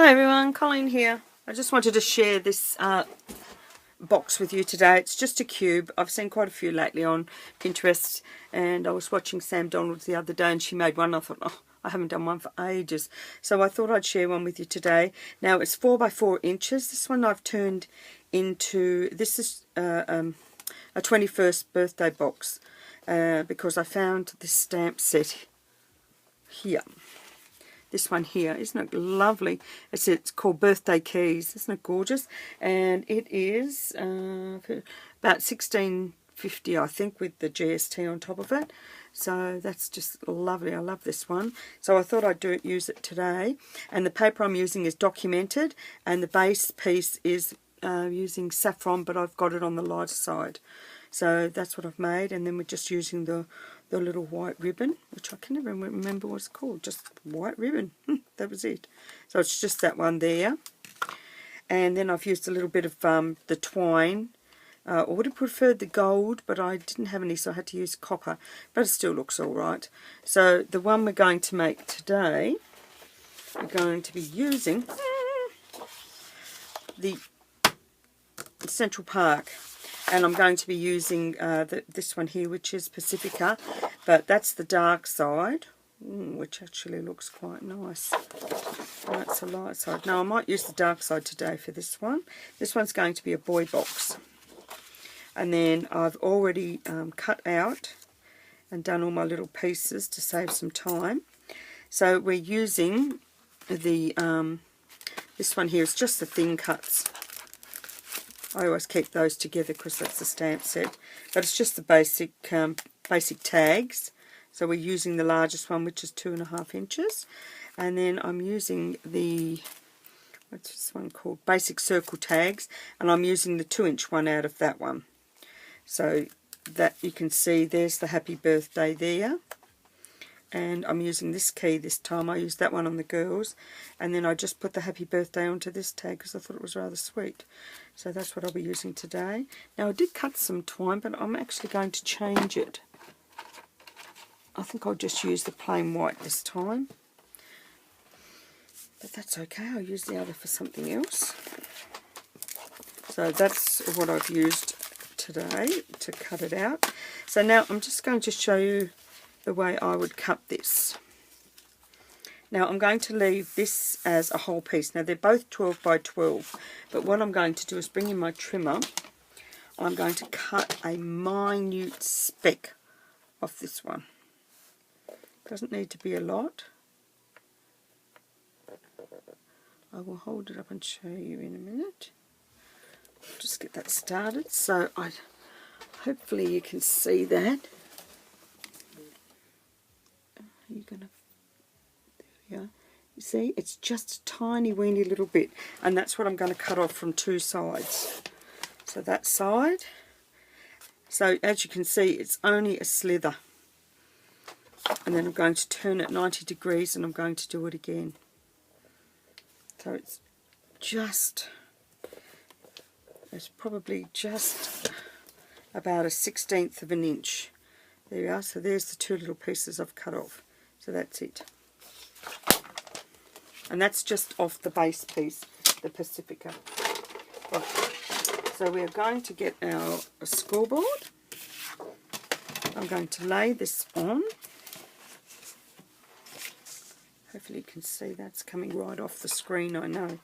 Hi everyone, Colleen here. I just wanted to share this box with you today. It's just a cube. I've seen quite a few lately on Pinterest, and I was watching Sam Donald's the other day and she made one. I thought, oh, I haven't done one for ages. So I thought I'd share one with you today. Now it's 4 by 4 inches. This one I've turned into, this is a 21st birthday box because I found this stamp set here. This one here, isn't it lovely? It's called Birthday Keys. Isn't it gorgeous? And it is about $16.50, I think, with the GST on top of it. So that's just lovely. I love this one. So I thought I'd use it today. And the paper I'm using is Documented, and the base piece is using saffron, but I've got it on the lighter side. So that's what I've made, and then we're just using the little white ribbon, which I can never remember what it's called, just white ribbon. That was it. So it's just that one there. And then I've used a little bit of the twine. I would have preferred the gold, but I didn't have any, so I had to use copper. But it still looks all right. So the one we're going to make today, we're going to be using the Central Park. And I'm going to be using this one here, which is Pacifica, but that's the dark side, which actually looks quite nice. That's the light side. Now I might use the dark side today for this one. This one's going to be a boy box. And then I've already cut out and done all my little pieces to save some time. So we're using the this one here is just the thin cuts. I always keep those together because that's the stamp set. But it's just the basic tags. So we're using the largest one, which is 2.5 inches. And then I'm using the, what's this one called? Basic circle tags. And I'm using the 2-inch one out of that one. So that you can see there's the happy birthday there. And I'm using this key this time. I used that one on the girls, and then I just put the happy birthday onto this tag because I thought it was rather sweet. So that's what I'll be using today. Now I did cut some twine, but I'm actually going to change it. I think I'll just use the plain white this time, but that's okay. I'll use the other for something else. So that's what I've used today to cut it out. So now I'm just going to show you the way I would cut this. Now I'm going to leave this as a whole piece. Now they're both 12 by 12, but what I'm going to do is bring in my trimmer. I'm going to cut a minute speck off this one. Doesn't need to be a lot. I will hold it up and show you in a minute. Just get that started. So hopefully you can see that. You're gonna, there we are. You see, it's just a tiny weeny little bit, and that's what I'm going to cut off from two sides. So that side. So as you can see, it's only a slither, and then I'm going to turn it 90 degrees, and I'm going to do it again. So it's probably just about a 1/16 of an inch. There we are. So there's the two little pieces I've cut off. So that's it. And that's just off the base piece, the Pacifica. Right. So we're going to get our scoreboard. I'm going to lay this on. Hopefully you can see that's coming right off the screen, I know.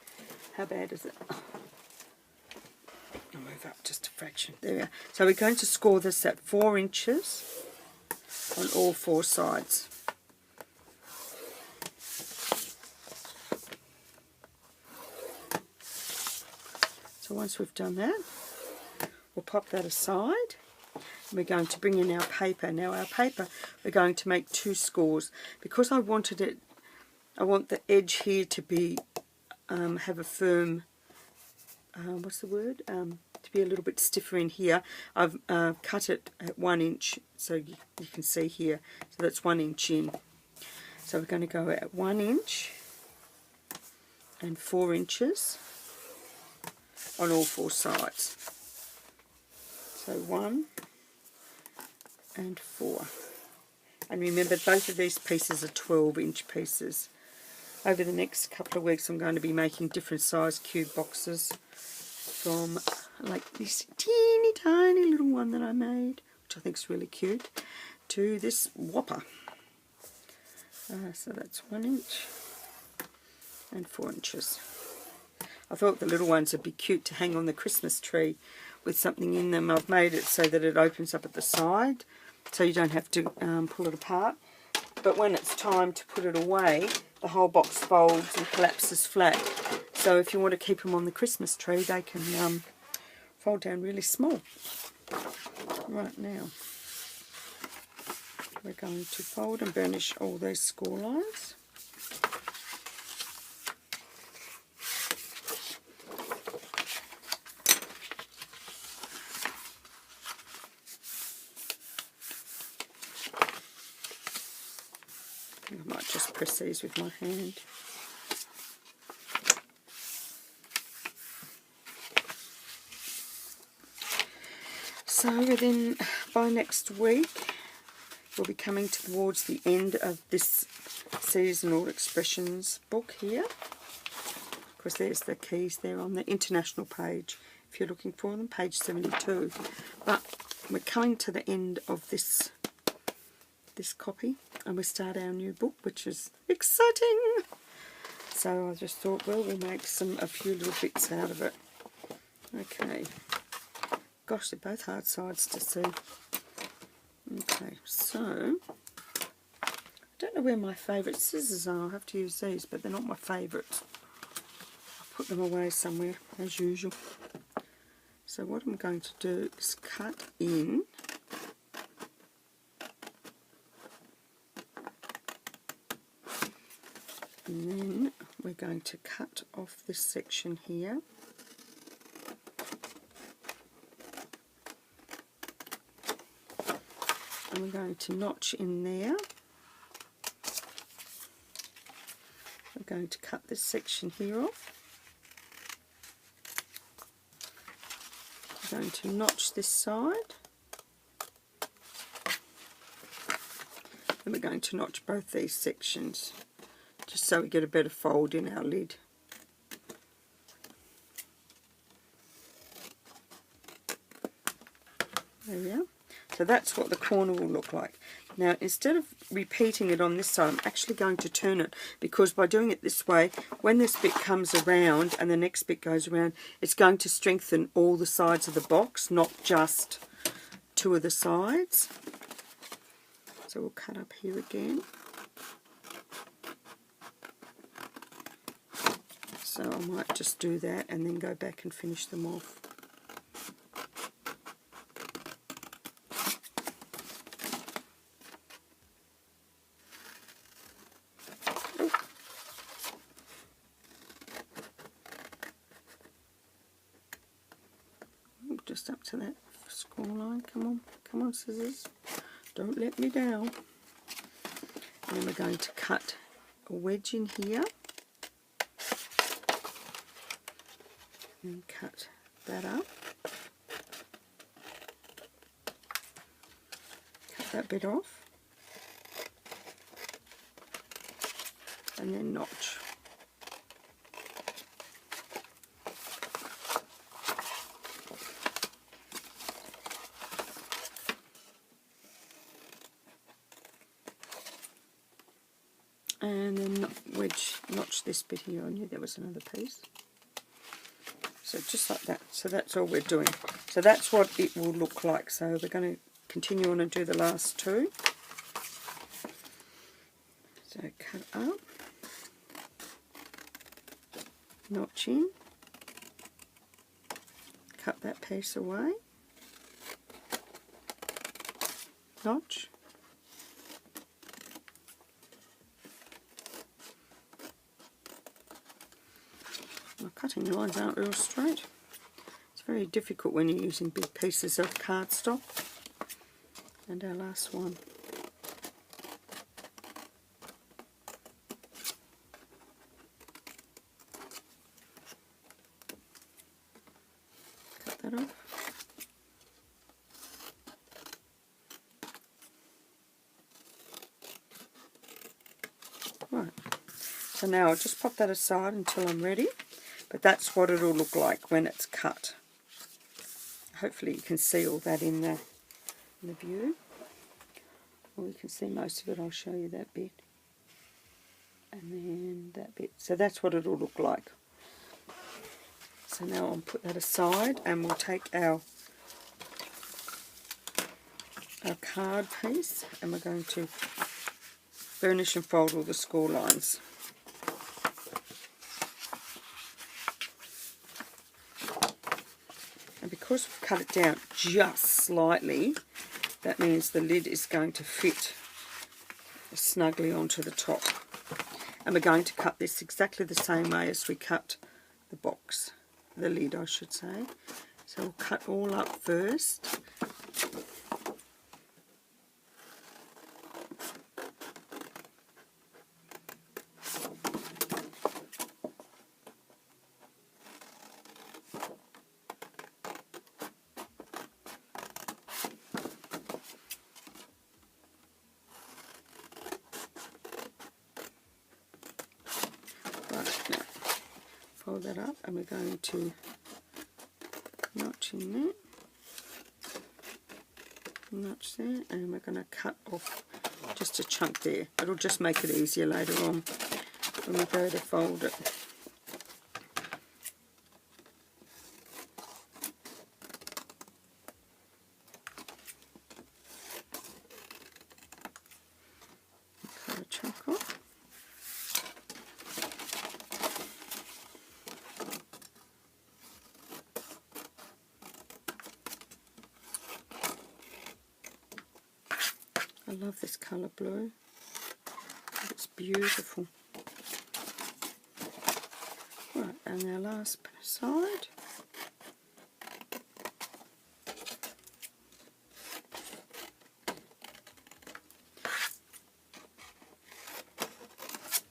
How bad is it? I'll move up just a fraction. There we are. So we're going to score this at 4 inches on all 4 sides. So once we've done that, we'll pop that aside. We're going to bring in our paper. Now our paper, we're going to make 2 scores. Because I want the edge here to be, have a firm, what's the word? To be a little bit stiffer in here. I've cut it at 1 inch, so you can see here. So that's 1 inch in. So we're going to go at 1 inch and 4 inches. On all 4 sides. So 1 and 4. And remember, both of these pieces are 12-inch pieces. over the next couple of weeks I'm going to be making different size cube boxes, from like this teeny tiny little one that I made, which I think is really cute, to this whopper. So that's 1 inch and 4 inches. I thought the little ones would be cute to hang on the Christmas tree with something in them. I've made it so that it opens up at the side, so you don't have to pull it apart. But when it's time to put it away, the whole box folds and collapses flat. So if you want to keep them on the Christmas tree, they can fold down really small. Right, now we're going to fold and burnish all these score lines. I might just press these with my hand. So by next week, we'll be coming towards the end of this Seasonal Expressions book here. Of course, there's the keys there on the international page, if you're looking for them, page 72. But we're coming to the end of this copy, and we start our new book, which is exciting. So I just thought, well, we'll make a few little bits out of it. Okay. Gosh, they're both hard sides to see. Okay, so I don't know where my favourite scissors are. I'll have to use these, but they're not my favourites. I'll put them away somewhere, as usual. So what I'm going to do is cut in and then we're going to cut off this section here. And we're going to notch in there. We're going to cut this section here off. We're going to notch this side. And we're going to notch both these sections, just so we get a better fold in our lid. There we are. So that's what the corner will look like. Now, instead of repeating it on this side, I'm actually going to turn it, because by doing it this way, when this bit comes around and the next bit goes around, it's going to strengthen all the sides of the box, not just 2 of the sides. So we'll cut up here again. So I might just do that and then go back and finish them off. Just up to that score line. Come on scissors, don't let me down. And then we're going to cut a wedge in here and cut that up, cut that bit off, and then notch. And then notch this bit here. I knew there was another piece. So just like that. So that's all we're doing. So that's what it will look like. So we're going to continue on and do the last 2. So cut up, notch in, cut that piece away, notch, my cutting lines aren't real straight. It's very difficult when you're using big pieces of cardstock. And our last one. Cut that off. Right. So So now I'll just pop that aside until I'm ready. But that's what it'll look like when it's cut. Hopefully you can see all that in the view. Well, you can see most of it. I'll show you that bit. And then that bit. So that's what it'll look like. So now I'll put that aside and we'll take our card piece and we're going to burnish and fold all the score lines. And because we've cut it down just slightly, that means the lid is going to fit snugly onto the top. And we're going to cut this exactly the same way as we cut the box, the lid I should say. So we'll cut all up first. Fold that up and we're going to notch in there, notch there, and we're going to cut off just a chunk there. It'll just make it easier later on when we go to fold it. Cut a chunk off. I love this colour blue. It's beautiful. Right, and our last bit aside.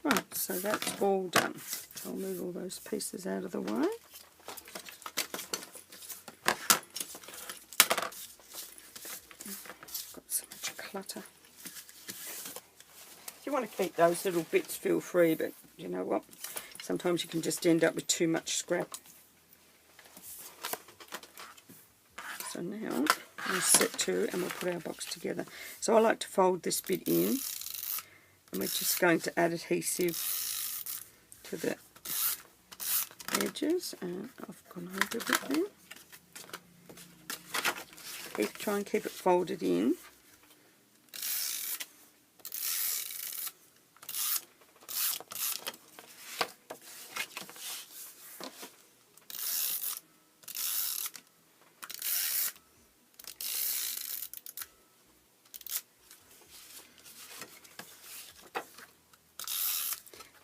Right, so that's all done. So I'll move all those pieces out of the way. Got so much clutter. If you want to keep those little bits, feel free, but you know what? Sometimes you can just end up with too much scrap. So now we'll set to and we'll put our box together. So I like to fold this bit in and we're just going to add adhesive to the edges, and I've gone over a bit there. Try and keep it folded in.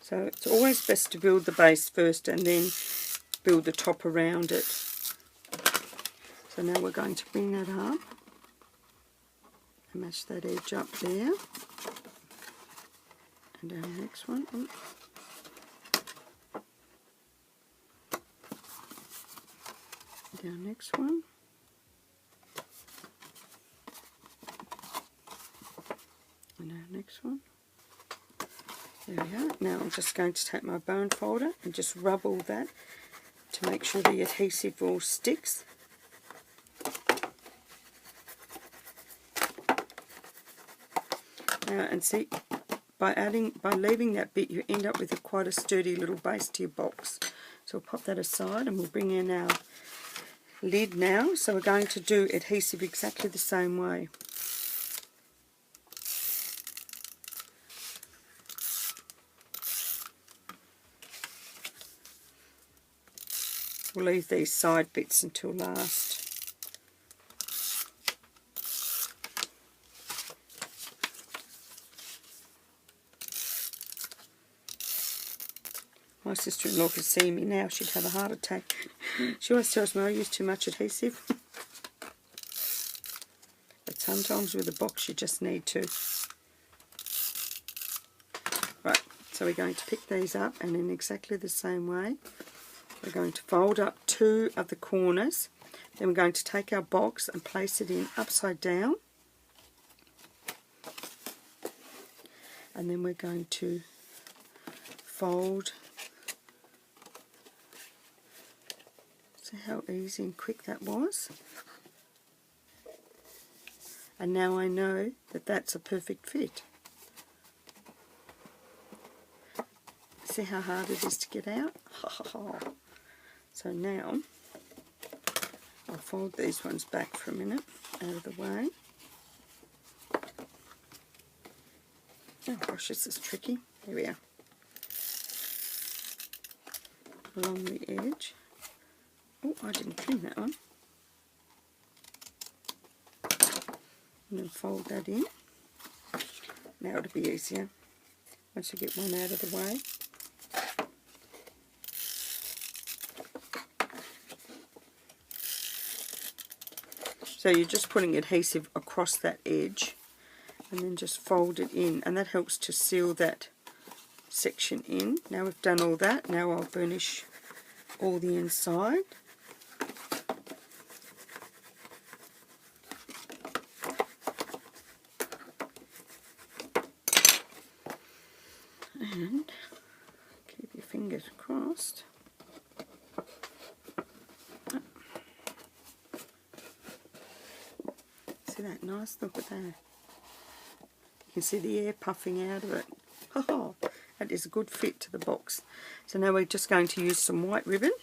So it's always best to build the base first and then build the top around it. So now we're going to bring that up and match that edge up there. And our next one. And our next one. And our next one. There we are. Now I'm just going to take my bone folder and just rub all that to make sure the adhesive all sticks. Now, and see, by leaving that bit, you end up with quite a sturdy little base to your box. So we'll pop that aside and we'll bring in our lid now. So we're going to do adhesive exactly the same way. We'll leave these side bits until last. My sister-in-law could see me now, she'd have a heart attack. She always tells me I use too much adhesive. But sometimes with a box you just need to. Right, so we're going to pick these up, and in exactly the same way we're going to fold up two of the corners. Then we're going to take our box and place it in upside down. And then we're going to fold. See how easy and quick that was? And now I know that that's a perfect fit. See how hard it is to get out? So now I'll fold these ones back for a minute, out of the way. Oh gosh, this is tricky. Here we are. Along the edge. Oh, I didn't trim that one. And then fold that in. Now it'll be easier once you get one out of the way. So you're just putting adhesive across that edge and then just fold it in, and that helps to seal that section in. Now we've done all that, now I'll burnish all the inside. And keep your fingers crossed. See that? Nice, look at that. You can see the air puffing out of it. Oh, that is a good fit to the box. So now we're just going to use some white ribbon.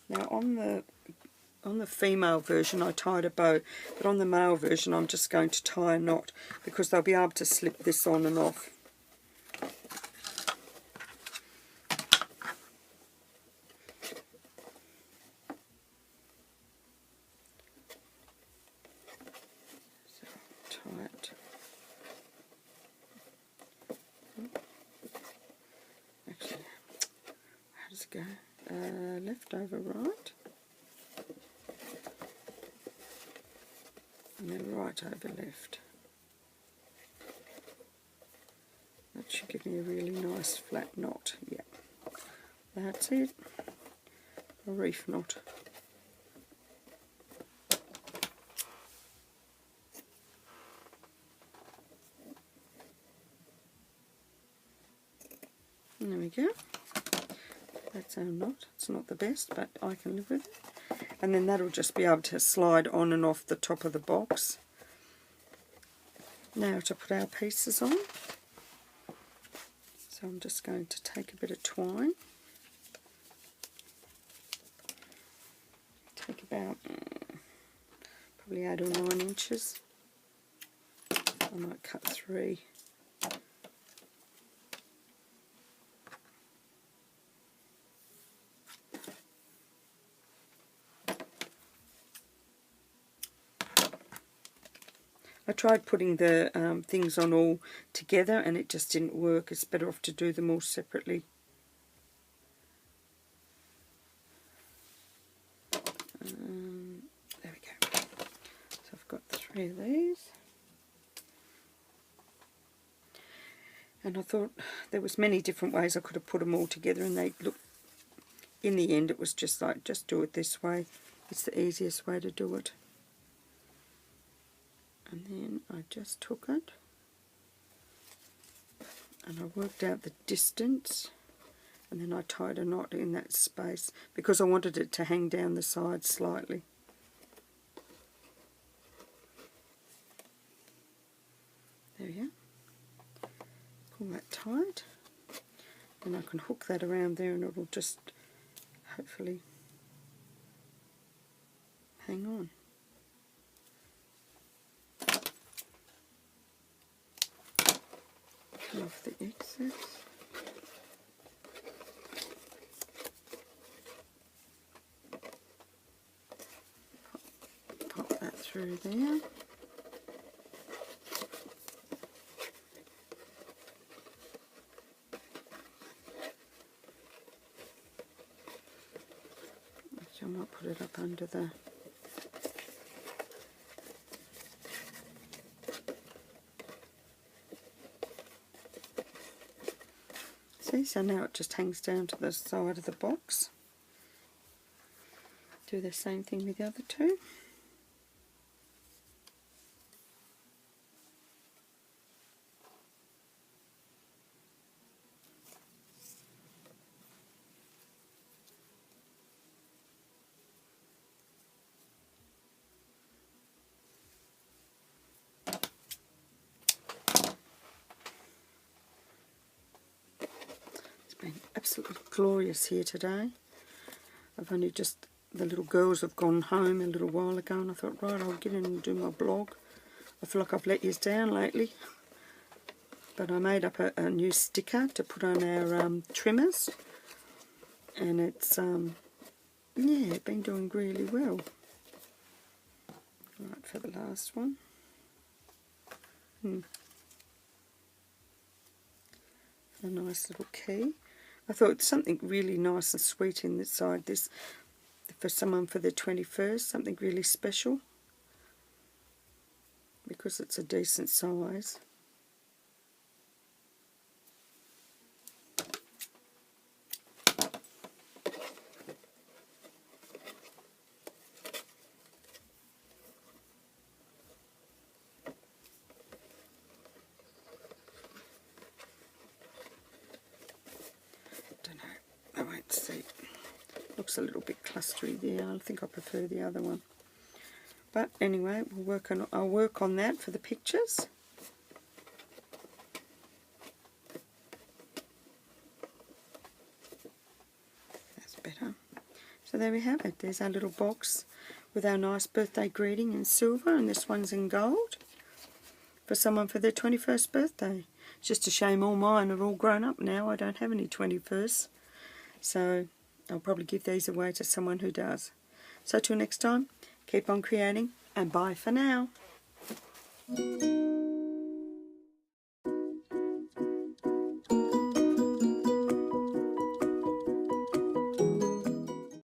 Now on the female version I tied a bow, but on the male version I'm just going to tie a knot because they'll be able to slip this on and off. So tie it. Actually, how does it go? Left over right. And then right over left. That should give me a really nice flat knot. Yeah, that's it. A reef knot. And there we go. That's our knot. It's not the best, but I can live with it. And then that'll just be able to slide on and off the top of the box. Now to put our pieces on. So I'm just going to take a bit of twine. Take about probably 8 or 9 inches. I might cut 3. I tried putting the things on all together and it just didn't work. It's better off to do them all separately. There we go. So I've got 3 of these. And I thought there was many different ways I could have put them all together, and they look, in the end it was just like, just do it this way. It's the easiest way to do it. And then I just took it and I worked out the distance, and then I tied a knot in that space because I wanted it to hang down the side slightly. There we go. Pull that tight, and I can hook that around there and it'll just hopefully hang on. Off the excess. Pop that through there. Actually, I might put it up under the so now it just hangs down to the side of the box. Do the same thing with the other 2. been absolutely glorious here today. I've only just, the little girls have gone home a little while ago, and I thought, right, I'll get in and do my blog. I feel like I've let you down lately. But I made up a new sticker to put on our trimmers. And it's, yeah, been doing really well. Right, for the last one. A nice little key. I thought something really nice and sweet inside this for someone for their 21st, something really special, because it's a decent size. Don't know, I won't see. Looks a little bit clustery there. I think I prefer the other one. But anyway, I'll work on that for the pictures. That's better. So there we have it. There's our little box with our nice birthday greeting in silver, and this one's in gold for someone for their 21st birthday. It's just a shame all mine are all grown up now. I don't have any 21st. So I'll probably give these away to someone who does. So till next time, keep on creating, and bye for now.